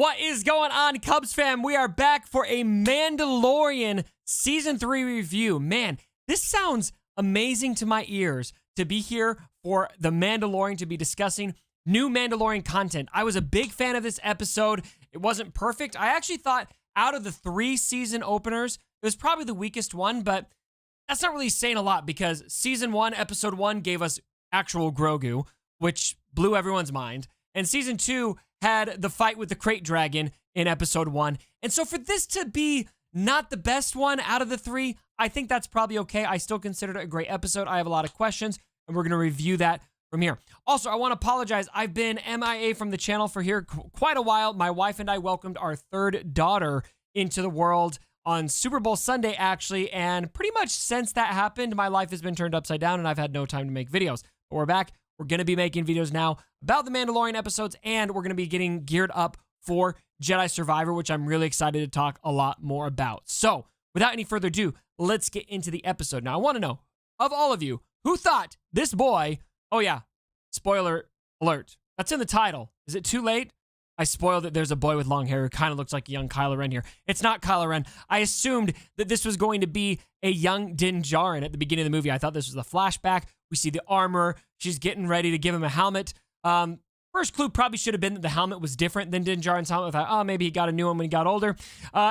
What is going on, Cubs fam? We are back for a Mandalorian Season 3 review. Man, this sounds amazing to my ears to be here for the Mandalorian, to be discussing new Mandalorian content. I was a big fan of this episode. It wasn't perfect. I actually thought out of the 3 season openers, it was probably the weakest one, but that's not really saying a lot because Season 1, Episode 1 gave us actual Grogu, which blew everyone's mind. And Season 2 had the fight with the Crate Dragon in Episode 1. And so for this to be not the best one out of the 3, I think that's probably okay. I still consider it a great episode. I have a lot of questions, and we're going to review that from here. Also, I want to apologize. I've been MIA from the channel for here quite a while. My wife and I welcomed our 3rd daughter into the world on Super Bowl Sunday, actually, and pretty much since that happened, my life has been turned upside down, and I've had no time to make videos. But we're back. We're going to be making videos now about the Mandalorian episodes, and we're going to be getting geared up for Jedi Survivor, which I'm really excited to talk a lot more about. So, without any further ado, let's get into the episode. Now, I want to know, of all of you, who thought this boy... Oh, yeah. Spoiler alert. That's in the title. Is it too late? I spoiled it. There's a boy with long hair who kind of looks like a young Kylo Ren here. It's not Kylo Ren. I assumed that this was going to be a young Din Djarin at the beginning of the movie. I thought this was a flashback. We see the armor. She's getting ready to give him a helmet. First clue probably should have been that the helmet was different than Din Djarin's helmet. I thought, oh, maybe he got a new one when he got older.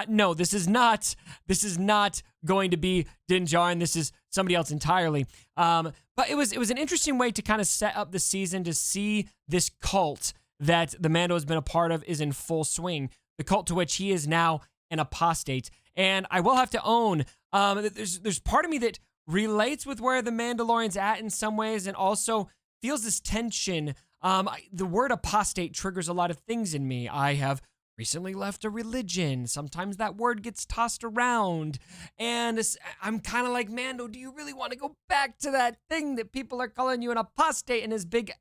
No, this is not going to be Din Djarin. This is somebody else entirely. But it was an interesting way to kind of set up the season to see this cult that the Mando has been a part of is in full swing. The cult to which he is now an apostate. And I will have to own that there's part of me that relates with where the Mandalorian's at in some ways, and also feels this tension. The word apostate triggers a lot of things in me. I have recently left a religion. Sometimes that word gets tossed around. And I'm kind of like, Mando, do you really want to go back to that thing that people are calling you an apostate? And his big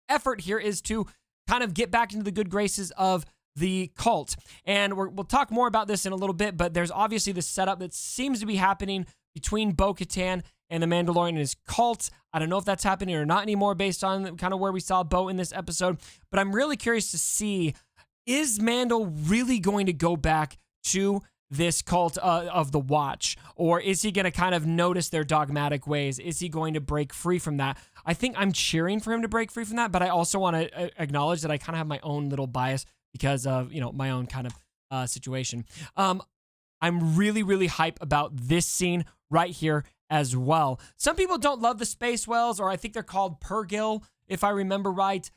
effort here is to kind of get back into the good graces of the cult. And we'll talk more about this in a little bit, but there's obviously this setup that seems to be happening between Bo-Katan and the Mandalorian and his cult. I don't know if that's happening or not anymore based on kind of where we saw Bo in this episode, but I'm really curious to see, is Mando really going to go back to this cult of the Watch, or is he going to kind of notice their dogmatic ways? Is he going to break free from that? I think I'm cheering for him to break free from that, but I also want to acknowledge that I kind of have my own little bias because of, my own kind of situation. I'm really, really hype about this scene right here as well. Some people don't love the space whales, or I think they're called Purrgil, if I remember right.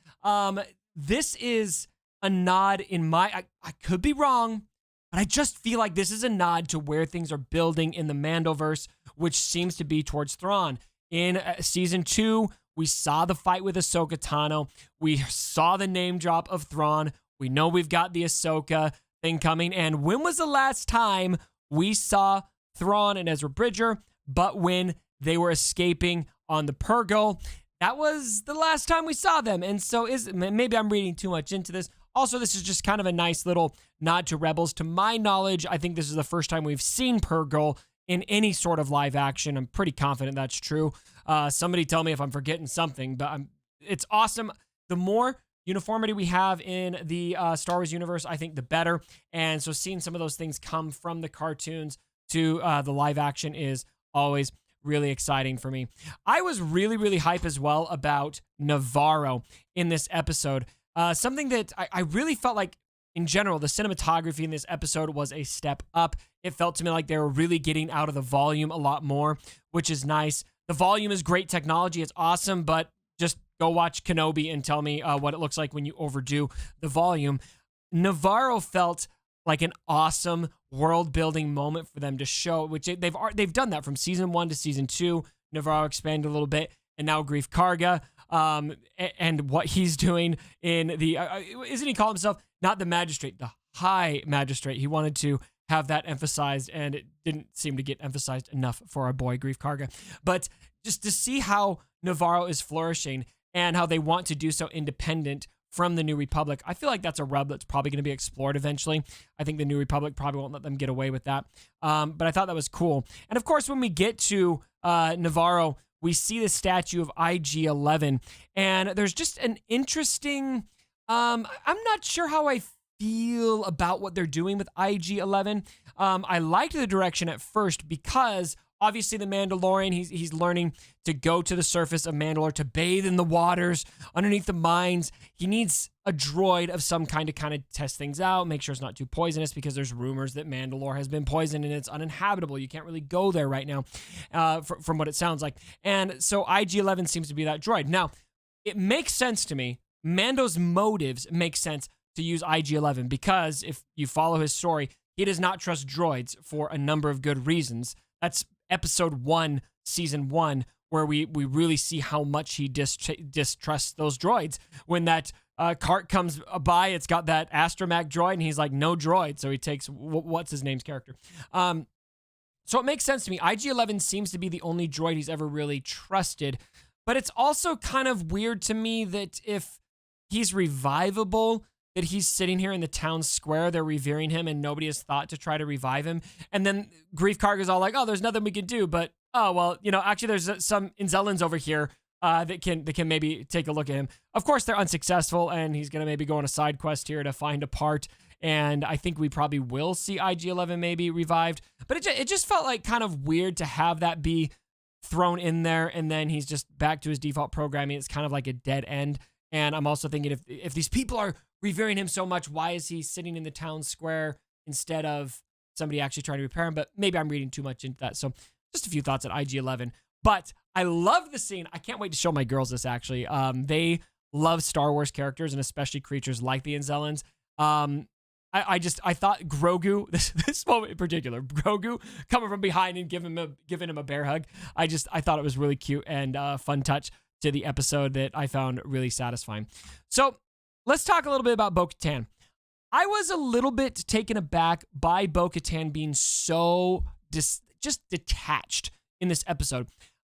This is a nod in I could be wrong, but I just feel like this is a nod to where things are building in the Mandoverse, which seems to be towards Thrawn. In Season 2, we saw the fight with Ahsoka Tano. We saw the name drop of Thrawn. We know we've got the Ahsoka thing coming. And when was the last time we saw Thrawn and Ezra Bridger? But when they were escaping on the Purrgil, that was the last time we saw them. And so maybe I'm reading too much into this. Also, this is just kind of a nice little nod to Rebels. To my knowledge, I think this is the first time we've seen Purrgil in any sort of live action. I'm pretty confident that's true. Somebody tell me if I'm forgetting something, but it's awesome. The more uniformity we have in the Star Wars universe, I think the better. And so seeing some of those things come from the cartoons to the live action is always really exciting for me. I was really, really hype as well about Navarro in this episode. Something that I really felt like, in general, the cinematography in this episode was a step up. It felt to me like they were really getting out of the volume a lot more, which is nice. The volume is great technology. It's awesome, but just go watch Kenobi and tell me what it looks like when you overdo the volume. Navarro felt like an awesome world-building moment for them to show, which they've done that from Season 1 to Season 2. Navarro expanded a little bit, and now Greef Karga, and what he's doing in the... isn't he calling himself not the magistrate, the high magistrate? He wanted to have that emphasized, and it didn't seem to get emphasized enough for our boy Greef Karga. But just to see how Navarro is flourishing and how they want to do so independent from the New Republic, I feel like that's a rub that's probably going to be explored eventually. I think the New Republic probably won't let them get away with that. But I thought that was cool. And of course, when we get to Navarro, we see the statue of IG-11, and there's just an interesting... I'm not sure how I feel about what they're doing with IG-11. I liked the direction at first because obviously the Mandalorian, he's learning to go to the surface of Mandalore, to bathe in the waters underneath the mines. He needs a droid of some kind to kind of test things out, make sure it's not too poisonous, because there's rumors that Mandalore has been poisoned and it's uninhabitable. You can't really go there right now, from what it sounds like. And so IG-11 seems to be that droid. Now, it makes sense to me. Mando's motives make sense to use IG-11 because if you follow his story, he does not trust droids for a number of good reasons. That's episode 1, season 1, where we really see how much he distrusts those droids. When that cart comes by, it's got that astromech droid, and he's like, no droid. So he takes, what's his name's character? So it makes sense to me. IG-11 seems to be the only droid he's ever really trusted. But it's also kind of weird to me that if he's revivable, that he's sitting here in the town square, they're revering him, and nobody has thought to try to revive him. And then Grief Karga's all like, oh, there's nothing we can do, but, oh, well, actually there's some Inzellans over here that can maybe take a look at him. Of course, they're unsuccessful, and he's going to maybe go on a side quest here to find a part, and I think we probably will see IG-11 maybe revived. But it just felt like kind of weird to have that be thrown in there, and then he's just back to his default programming. It's kind of like a dead end. And I'm also thinking if these people are revering him so much, why is he sitting in the town square instead of somebody actually trying to repair him? But maybe I'm reading too much into that. So just a few thoughts at IG-11. But I love the scene. I can't wait to show my girls this, actually. They love Star Wars characters, and especially creatures like the Inzellans. I thought Grogu, this moment in particular, Grogu coming from behind and giving him a bear hug. I thought it was really cute and fun touch to the episode that I found really satisfying. So let's talk a little bit about Bo-Katan. I was a little bit taken aback by Bo-Katan being so just detached in this episode.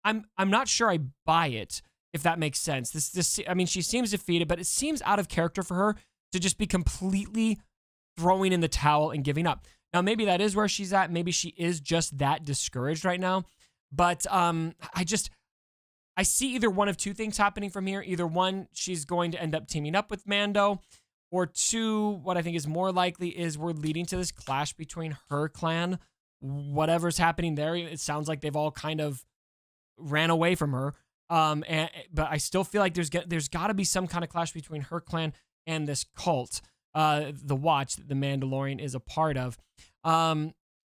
I'm not sure I buy it, if that makes sense. I mean, she seems defeated, but it seems out of character for her to just be completely throwing in the towel and giving up. Now, maybe that is where she's at. Maybe she is just that discouraged right now. But I see either one of two things happening from here. Either one, she's going to end up teaming up with Mando, or two, what I think is more likely is we're leading to this clash between her clan. Whatever's happening there, it sounds like they've all kind of ran away from her. But I still feel like there's got to be some kind of clash between her clan and this cult, the Watch that the Mandalorian is a part of.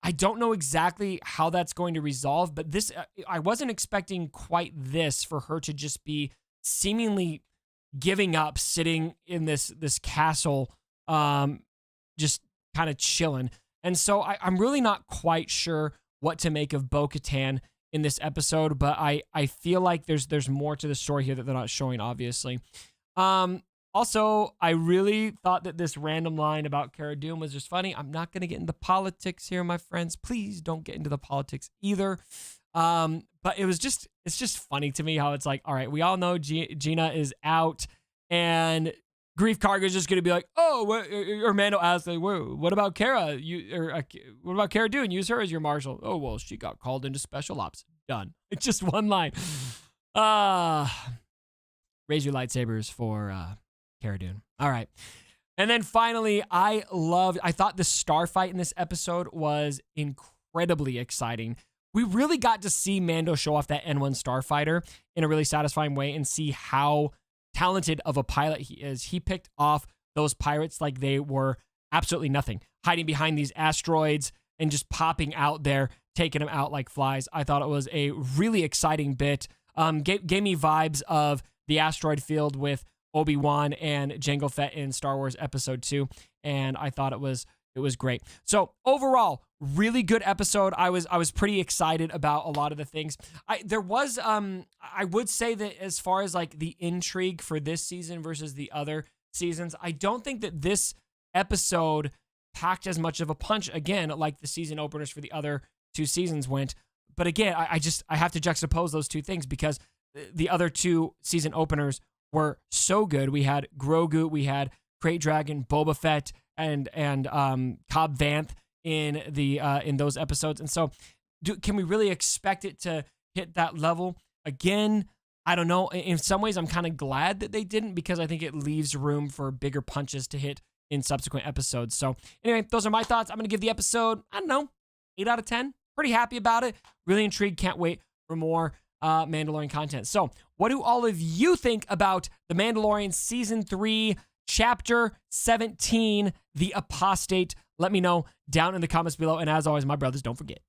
I don't know exactly how that's going to resolve, but this, I wasn't expecting quite this for her to just be seemingly giving up, sitting in this castle, just kind of chilling. And so I'm really not quite sure what to make of Bo-Katan in this episode, but I feel like there's more to the story here that they're not showing, obviously. Also, I really thought that this random line about Cara Dune was just funny. I'm not going to get into politics here, my friends. Please don't get into the politics either. But it's just funny to me how it's like, all right, we all know Gina is out, and Grief Karga is just going to be like, oh, or Mando asks, like, whoa, what about Cara? What about Cara Dune? Use her as your marshal. Oh, well, she got called into special ops. Done. It's just one line. Raise your lightsabers for Cara Dune. All right. And then finally, I thought the star fight in this episode was incredibly exciting. We really got to see Mando show off that N1 starfighter in a really satisfying way and see how talented of a pilot he is. He picked off those pirates like they were absolutely nothing, hiding behind these asteroids and just popping out there, taking them out like flies. I thought it was a really exciting bit. Gave me vibes of the asteroid field with Obi-Wan and Jango Fett in Star Wars Episode 2, and I thought it was great. So overall, really good episode. I was pretty excited about a lot of the things. I would say that as far as like the intrigue for this season versus the other seasons, I don't think that this episode packed as much of a punch, again, like the season openers for the other two seasons went. But again, I have to juxtapose those two things because the other two season openers were so good. We had Grogu, we had Krayt Dragon, Boba Fett, and Cobb Vanth in those episodes. And so, can we really expect it to hit that level again? I don't know. In some ways, I'm kind of glad that they didn't, because I think it leaves room for bigger punches to hit in subsequent episodes. So anyway, those are my thoughts. I'm going to give the episode, I don't know, 8 out of 10. Pretty happy about it. Really intrigued. Can't wait for more Mandalorian content. So what do all of you think about The Mandalorian Season 3, Chapter 17, The Apostate? Let me know down in the comments below. And as always, my brothers, don't forget,